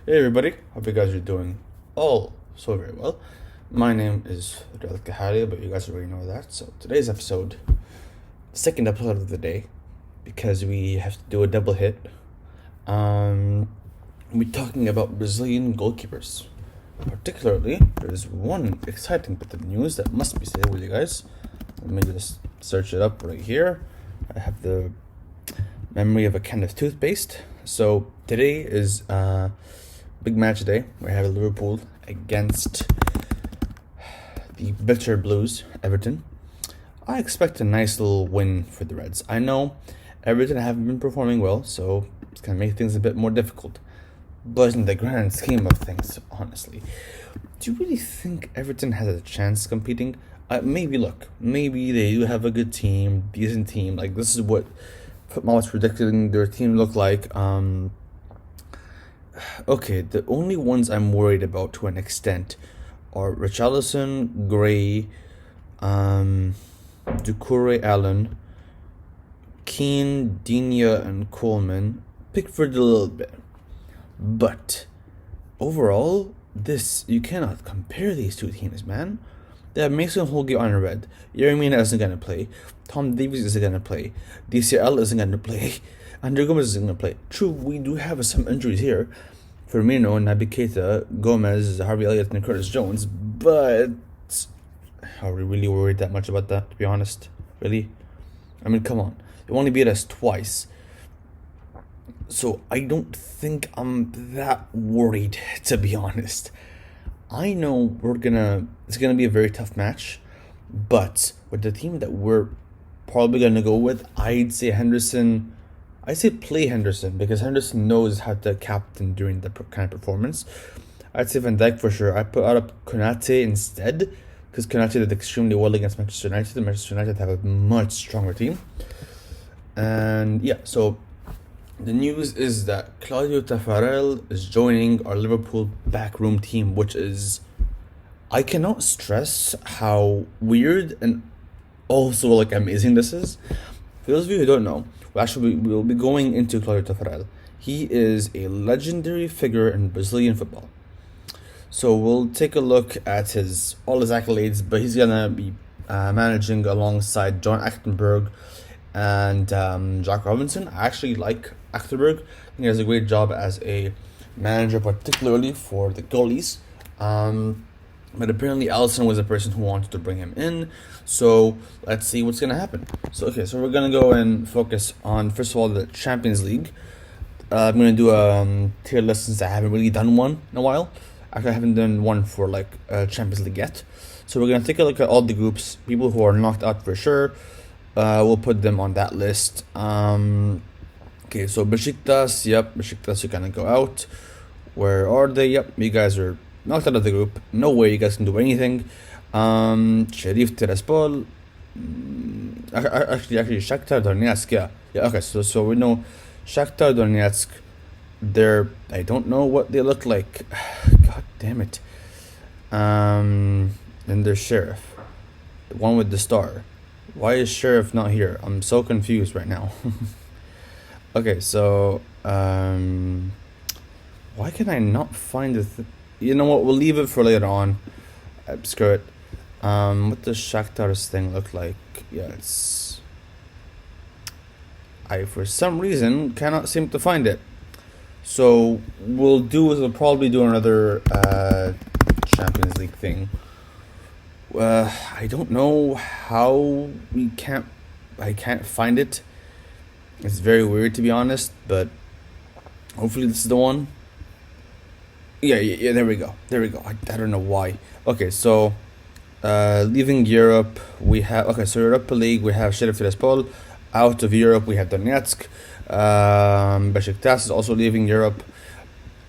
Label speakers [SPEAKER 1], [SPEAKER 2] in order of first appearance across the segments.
[SPEAKER 1] Hey everybody, hope you guys are doing all so very well. My name is Rel Kahali, but you guys already know that. So today's episode, second episode of the day, because we have to do a double hit. We're talking about Brazilian goalkeepers. Particularly, there's one exciting bit of news that must be shared with you guys. Let me just search it up right here. I have the memory of a can of toothpaste. So today is big match day. We have Liverpool against the bitter Blues, Everton. I expect a nice little win for the Reds. I know Everton haven't been performing well, so it's going to make things a bit more difficult. But in the grand scheme of things, honestly, do you really think Everton has a chance competing? Maybe they do have a good team, decent team. Like, this is what football was predicting their team look like. Okay, the only ones I'm worried about to an extent are Richarlison, Gray, Doucouré, Allen, Keane, Digne, and Coleman. Pickford a little bit. But overall, you cannot compare these two teams, man. They have Mason Holgate on red. Yeremina isn't going to play. Tom Davies isn't going to play. DCL isn't going to play. Andre Gomez isn't going to play. True, we do have some injuries here. Firmino, Naby Keita, Gomez, Harvey Elliott, and Curtis Jones. But are we really worried that much about that, to be honest? Really? I mean, come on. They only beat us twice. So I don't think I'm that worried, to be honest. I know it's gonna be a very tough match, but with the team that we're probably gonna go with, I'd say Henderson. I say play Henderson because Henderson knows how to captain during the kind of performance. I'd say Van Dijk for sure. I put out up Konate instead because Konate did extremely well against Manchester United. And Manchester United have a much stronger team, and yeah, so. The news is that Claudio Taffarel is joining our Liverpool backroom team, which is... I cannot stress how weird and also amazing this is. For those of you who don't know, we'll be going into Claudio Taffarel. He is a legendary figure in Brazilian football. So we'll take a look at all his accolades, but he's gonna be managing alongside John Achtenberg and Jack Robinson. I actually like Achterberg. I think he does a great job as a manager, particularly for the goalies. But apparently Alisson was the person who wanted to bring him in. So let's see what's going to happen. So we're going to go and focus on, first of all, the Champions League. I'm going to do a tier list since I haven't really done one in a while. Actually, I haven't done one for Champions League yet. So we're going to take a look at all the groups, people who are knocked out for sure. We'll put them on that list. Okay, so Besiktas are gonna go out. Where are they? Yep, you guys are knocked out of the group. No way you guys can do anything. Sheriff Tiraspol. Actually, Shakhtar Donetsk. Yeah. Okay, so we know Shakhtar Donetsk. I don't know what they look like. God damn it. And there's Sheriff, the one with the star. Why is Sheriff not here? I'm so confused right now. Okay, so why can I not find you know what? We'll leave it for later on. Screw it. What does Shakhtar's thing look like? Yeah, I for some reason cannot seem to find it. So we'll probably do another Champions League thing. I don't know how I can't find it. It's very weird, to be honest, but hopefully this is the one. Yeah, there we go. I don't know why. Okay, so leaving Europe, we have... Okay, so Europa League, we have Sheriff Tiraspol. Out of Europe, we have Donetsk. Besiktas is also leaving Europe.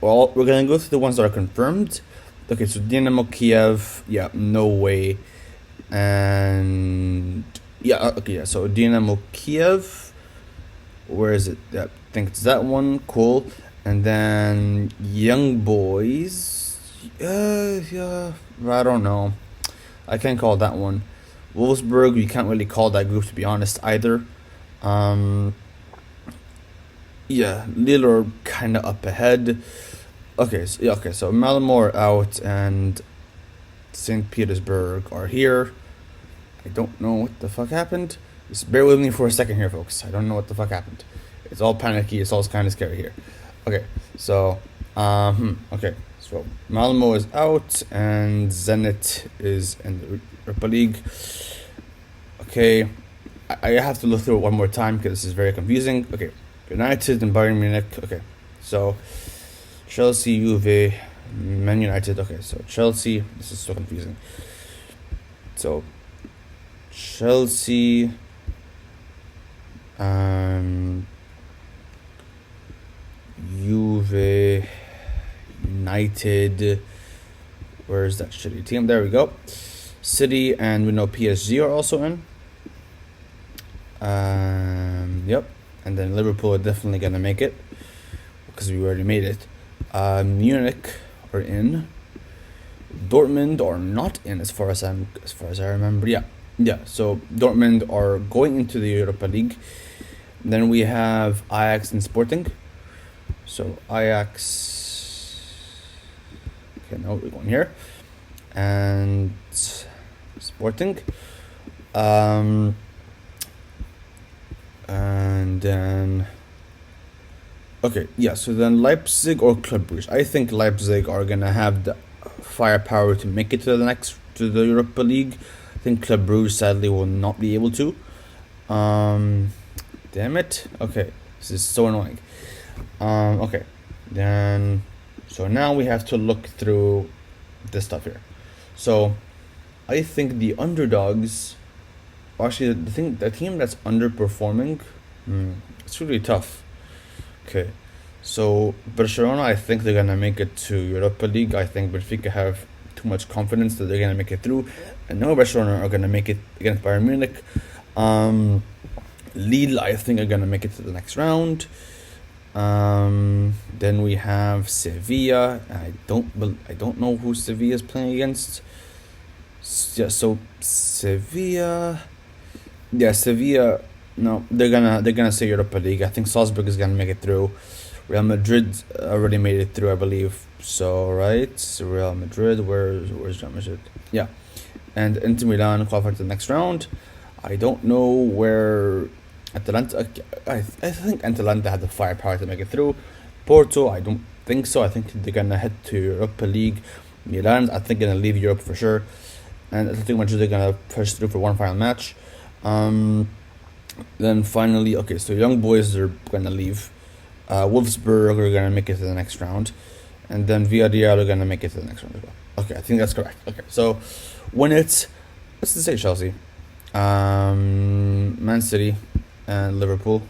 [SPEAKER 1] Well, we're going to go through the ones that are confirmed. Okay, so Dynamo Kiev, yeah, no way. And... so Dynamo Kiev... Where is it? Yeah, I think it's that one. Cool. And then Young Boys. I don't know. I can't call that one. Wolfsburg, you can't really call that group, to be honest, either. Lille are kind of up ahead. So Malmo are out and St. Petersburg are here. I don't know what the fuck happened. Just bear with me for a second here, folks. I don't know what the fuck happened. It's all panicky. It's all kind of scary here. Okay, so okay, so Malmo is out and Zenit is in the Europa League. Okay, I have to look through it one more time because this is very confusing. Okay, United and Bayern Munich. Okay, so Chelsea, Juve, Man United. Okay, so Chelsea. This is so confusing. So Chelsea, Juve, United. Where's that shitty team? There we go. City, and we know PSG are also in. Yep. And then Liverpool are definitely gonna make it because we already made it. Munich are in. Dortmund are not in, as far as I remember. Yeah. So Dortmund are going into the Europa League. Then we have Ajax and Sporting. So Ajax. Okay, no, we're going here, and Sporting. And then. Okay, yeah. So then Leipzig or Club Brugge. I think Leipzig are gonna have the firepower to make it to the Europa League. I think Club Brugge sadly will not be able to. Damn it. Okay, this is so annoying. Okay, then so now we have to look through this stuff here. So I think the underdogs, actually the team that's underperforming, it's really tough. Okay, so Barcelona, I think they're gonna make it to Europa League. I think Benfica have too much confidence that they're gonna make it through, and now Barcelona are gonna make it against Bayern Munich. Lille, I think, are gonna make it to the next round. Then we have Sevilla. I don't know who Sevilla is playing against. Yeah, so Sevilla. Yeah, Sevilla. No, they're gonna say Europa League. I think Salzburg is gonna make it through. Real Madrid already made it through, I believe. So right, Real Madrid. Where's Real Madrid? Yeah, and Inter Milan qualified to the next round. I don't know where Atalanta. I think Atalanta had the firepower to make it through. Porto, I don't think so. I think they're gonna head to Europa League. Milan, I think, gonna leave Europe for sure. And Atletico Madrid are gonna push through for one final match. Then finally, okay, so Young Boys are gonna leave. Wolfsburg are gonna make it to the next round, and then Villarreal are gonna make it to the next round as well. Okay, I think that's correct. Okay, so when let's say Chelsea, Man City, and Liverpool,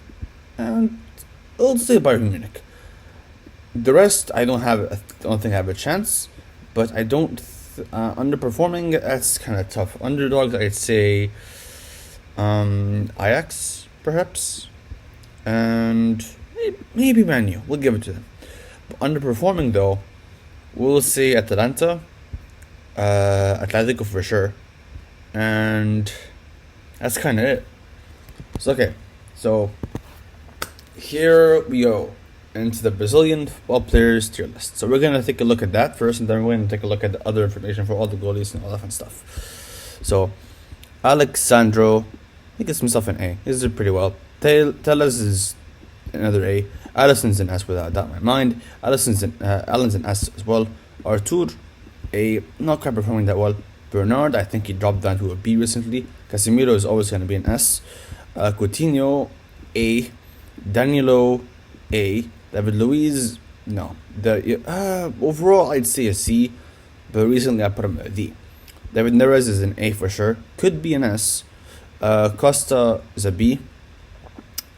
[SPEAKER 1] and let's say Bayern Munich. The rest, I don't think I have a chance, but I don't. Underperforming, that's kind of tough. Underdogs, I'd say Ajax, perhaps, and maybe Man U. We'll give it to them. But underperforming, though, we'll say Atalanta, Atletico for sure, and that's kind of it. So okay, so here we go into the Brazilian football players tier list. So we're gonna take a look at that first, and then we're gonna take a look at the other information for all the goalies and all that fun stuff. So Alexandro, he gets himself an A. He does it pretty well. Tellez is another A. Alisson's an S without doubt in my mind. Allen's an S as well. Artur, A, not quite performing that well. Bernard, I think he dropped down to a B recently. Casemiro is always going to be an S. Coutinho, A. Danilo, A. David Luiz, no. Overall, I'd say a C, but recently I put him a D. David Neres is an A for sure. Could be an S. Costa is a B.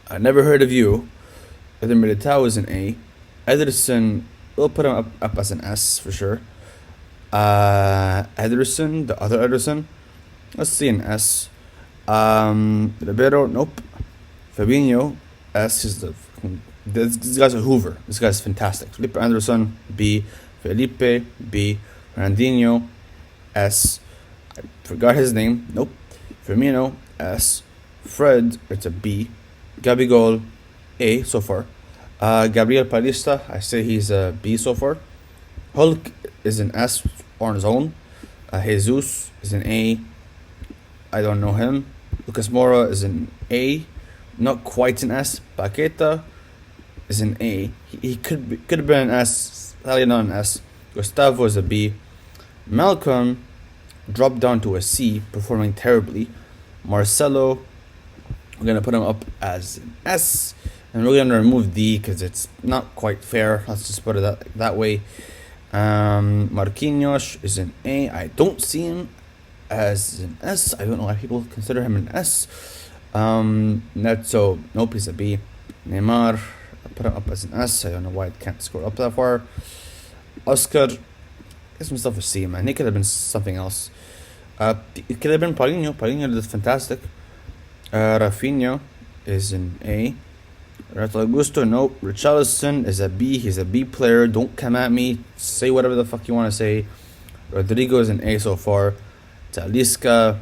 [SPEAKER 1] I never heard of you. Eder Militao is an A. Ederson, we'll put him up as an S for sure. Ederson, the other Ederson, let's see an S. Ribeiro, nope. Fabinho, S is this guy's a Hoover. This guy's fantastic. Felipe Anderson, B. Felipe, B. Fernandinho, S. I forgot his name. Nope. Firmino, S. Fred, it's a B. Gabigol, A so far. Gabriel Paulista, I say he's a B so far. Hulk is an S on his own. Jesus is an A. I don't know him. Lucas Moura is an A, not quite an S. Paqueta is an A. He could have been an S, sadly not an S. Gustavo is a B. Malcolm dropped down to a C, performing terribly. Marcelo, we're gonna put him up as an S, and we're gonna remove D because it's not quite fair. Let's just put it that way. Marquinhos is an A. I don't see him as an S. I don't know why people consider him an S. Neto, nope, he's a B. Neymar, I put him up as an S. I don't know why it can't score up that far. Oscar, get some stuff with C, man. He could have been something else. It could have been Paulinho. Paulinho did fantastic. Rafinha is an A. Renato Augusto, nope. Richarlison is a B. He's a B player. Don't come at me. Say whatever the fuck you want to say. Rodrigo is an A so far. Talisca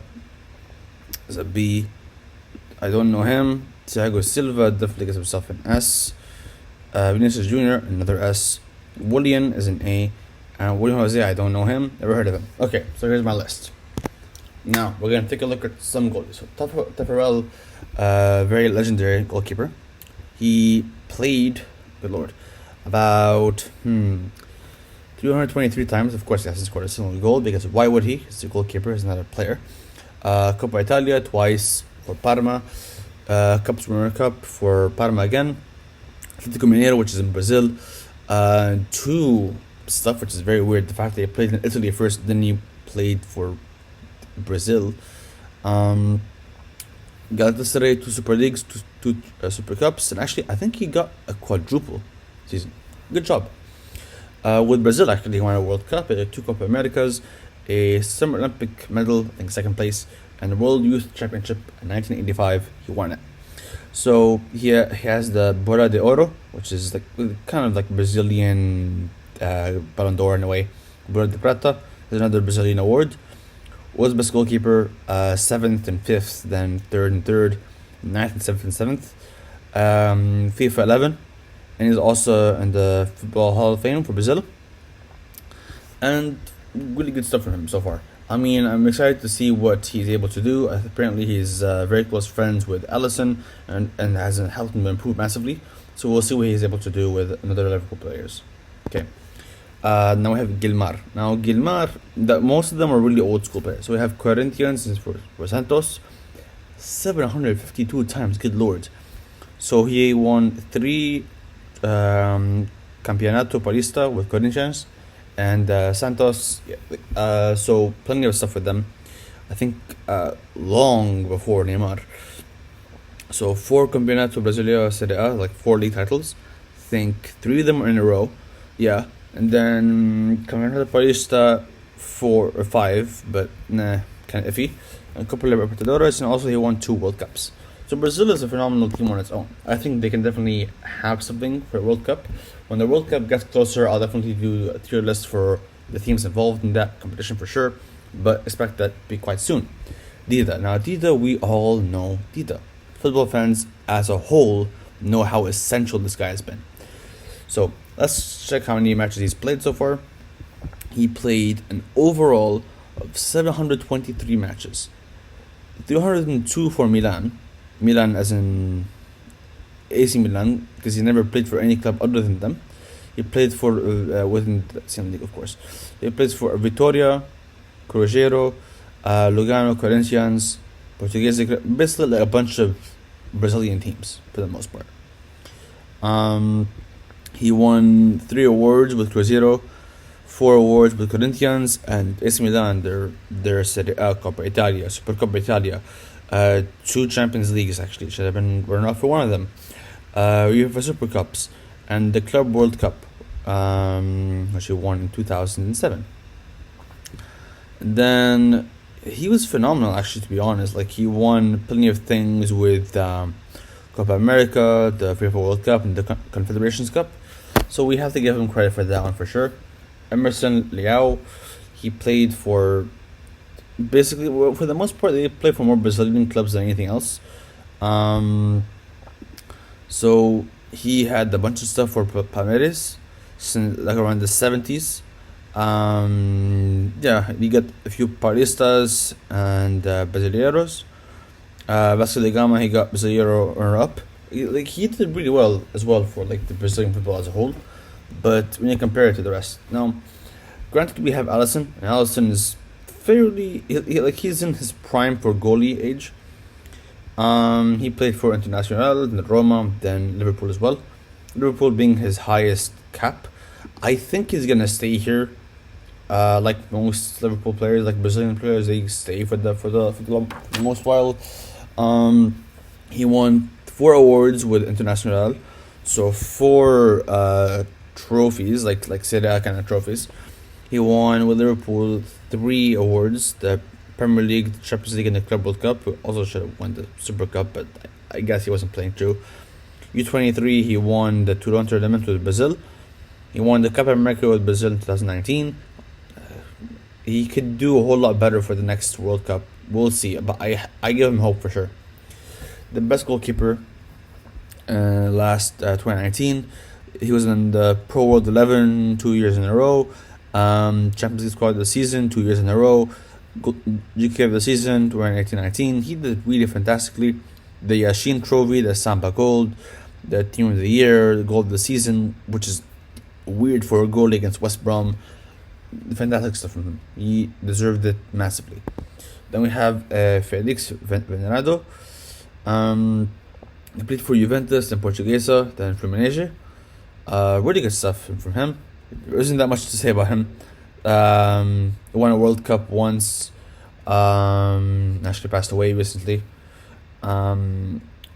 [SPEAKER 1] is a B. I don't know him. Thiago Silva definitely gets himself an S. Vinicius Jr., another S. Willian is an A. And William Jose, I don't know him. Never heard of him. Okay, so here's my list. Now, we're going to take a look at some goalies. So, Taffarel, very legendary goalkeeper. He played, good lord, about 323 times. Of course, he hasn't scored a single goal because why would he? He's a goalkeeper, he's not a player. Coppa Italia twice for Parma. Cups Winner Cup for Parma again. Atletico Mineiro, which is in Brazil. Two stuff which is very weird. The fact that he played in Italy first, then he played for Brazil. Galatasaray, 2 Super Leagues, two Super Cups, and actually I think he got a quadruple season. Good job. With Brazil, actually, he won a World Cup, 2 Copa Americas, a Summer Olympic medal, I think second place, and the World Youth Championship in 1985. He won it. So he has the Bola de Oro, which is like kind of like Brazilian Ballon d'Or in a way. Bola de Prata is another Brazilian award. Was best goalkeeper, 7th and 5th, then 3rd and 3rd, 9th and 7th and 7th. FIFA 11, and he's also in the Football Hall of Fame for Brazil. And really good stuff from him so far. I mean, I'm excited to see what he's able to do. Apparently, he's very close friends with Alisson and has helped him improve massively. So we'll see what he's able to do with another Liverpool players. Okay. Now we have Gilmar. Now Gilmar, most of them are really old school players. So we have Corinthians for Santos, 752 times. Good lord! So he won 3 Campeonato Paulista with Corinthians and Santos. So plenty of stuff with them. I think long before Neymar. So 4 Campeonato Brasileiro Serie A, like 4 league titles. I think 3 of them are in a row. Yeah. And then Campeonato Paulista 4 or 5, but nah, kind of iffy. A couple of Libertadores, and also he won 2 World Cups. So Brazil is a phenomenal team on its own. I think they can definitely have something for a World Cup. When the World Cup gets closer, I'll definitely do a tier list for the teams involved in that competition for sure. But expect that to be quite soon. Dida. Now Dida, we all know Dida. Football fans as a whole know how essential this guy has been. So let's check how many matches he's played so far. He played an overall of 723 matches. 302 for Milan. Milan as in AC Milan, because he never played for any club other than them. He played for, within the same league of course. He plays for Vitória, Cruzeiro, Lugano, Corinthians, Portuguese, basically like a bunch of Brazilian teams for the most part. He won 3 awards with Cruzeiro, 4 awards with Corinthians, and AC Milan, their Serie A, Coppa Italia, Super Coppa Italia, 2 Champions Leagues actually, should have been runner up for one of them, UEFA Super Cups, and the Club World Cup, which he won in 2007. And then he was phenomenal actually, to be honest. Like he won plenty of things with Copa America, the FIFA World Cup, and the Confederations Cup. So we have to give him credit for that one for sure. Emerson Leao, he played for basically, well, for the most part, they played for more Brazilian clubs than anything else. So he had a bunch of stuff for Palmeiras since like around the 70s. Yeah, you got a few Paulistas and Brasileiros. Vasco da Gama, he got Brasileiro runner-up. He did really well as well for like the Brazilian football as a whole. But when you compare it to the rest, now, granted, we have Allison, and Allison is fairly he's in his prime for goalie age. He played for Internacional, then Roma, then Liverpool as well. Liverpool being his highest cap. I think he's gonna stay here. Like most Liverpool players, like Brazilian players, they stay for the most while. He won 4 awards with Internacional, so 4 trophies, like Serie A kind of trophies. He won with Liverpool 3 awards: the Premier League, the Champions League, and the Club World Cup. He also should have won the Super Cup, but I guess he wasn't playing through. U23, he won the Toulon tournament with Brazil. He won the Copa America with Brazil in 2019. He could do a whole lot better for the next World Cup. We'll see, but I give him hope for sure. The best goalkeeper last 2019. He was in the Pro World 11 2 years in a row. Champions League squad of the season 2 years in a row. GK of the season 2018-19. He did really fantastically. The Yashin Trophy, the Samba Gold, the Team of the Year, the Goal of the Season, which is weird for a goal against West Brom. Fantastic stuff from him. He deserved it massively. Then we have Felix Venerado. He played for Juventus, then Portuguesa, then Fluminense. Really good stuff from him. There isn't that much to say about him. He won a World Cup once. Actually passed away recently.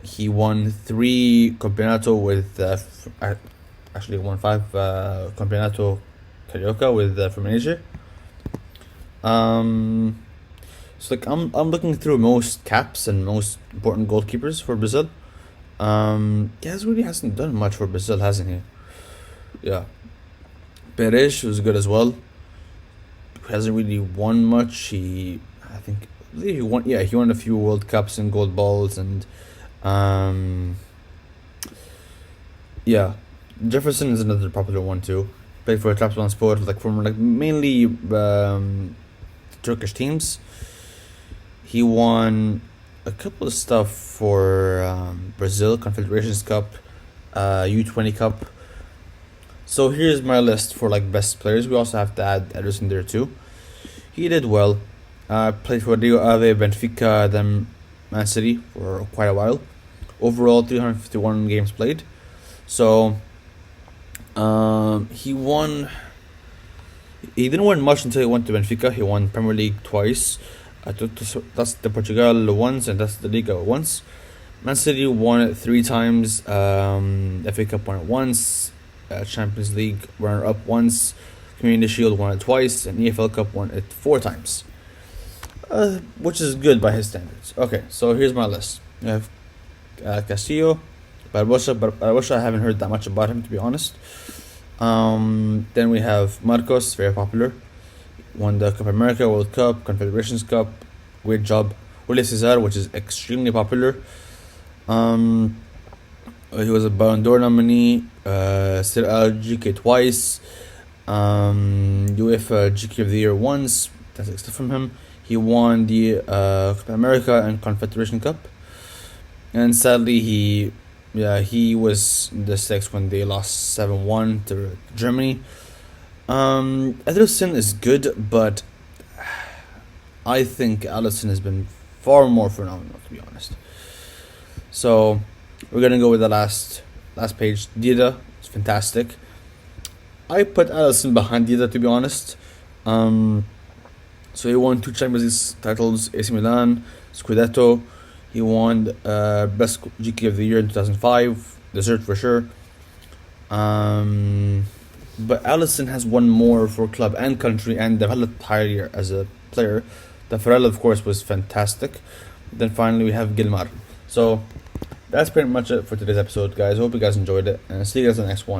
[SPEAKER 1] He won 3 Campeonato with actually won 5 Campeonato Carioca with Fluminense. So like I'm looking through most caps and most important goalkeepers for Brazil. He hasn't done much for Brazil, hasn't he? Yeah. Perez was good as well. He hasn't really won much. He won a few World Cups and gold balls, and Jefferson is another popular one too. Played for Trabzonspor, mainly Turkish teams. He won a couple of stuff for Brazil, Confederations Cup, U20 Cup. So here's my list for best players. We also have to add Ederson there too. He did well. Played for Rio Ave, Benfica, then Man City for quite a while. Overall, 351 games played. So he won. He didn't win much until he went to Benfica. He won Premier League twice. That's the Portugal once, and that's the Liga once. Man City won it 3 times. FA Cup won it once. Champions League runner-up once. Community Shield won it twice, and EFL Cup won it 4 times. Which is good by his standards. Okay, so here's my list. We have Castillo, Barbosa. I haven't heard that much about him, to be honest. Then we have Marcos, very popular. Won the Copa America, World Cup, Confederations Cup. Great job. Julio Cesar, which is extremely popular. He was a Ballon d'Or nominee. Serie A GK twice. UEFA GK of the Year once. That's stuff from him. He won the Copa America and Confederation Cup. And sadly, he was in the six when they lost 7-1 to Germany. Ederson is good, but I think Alisson has been far more phenomenal, to be honest. So we're gonna go with the last page. Dida is fantastic. I put Alisson behind Dida, to be honest. So he won 2 Champions League titles, AC Milan, Scudetto. He won Best GK of the Year in 2005. Deserved for sure. But Alisson has won more for club and country and developed higher as a player. Tafarel, of course, was fantastic. Then finally we have Gilmar. So that's pretty much it for today's episode, guys. Hope you guys enjoyed it, and see you guys in the next one.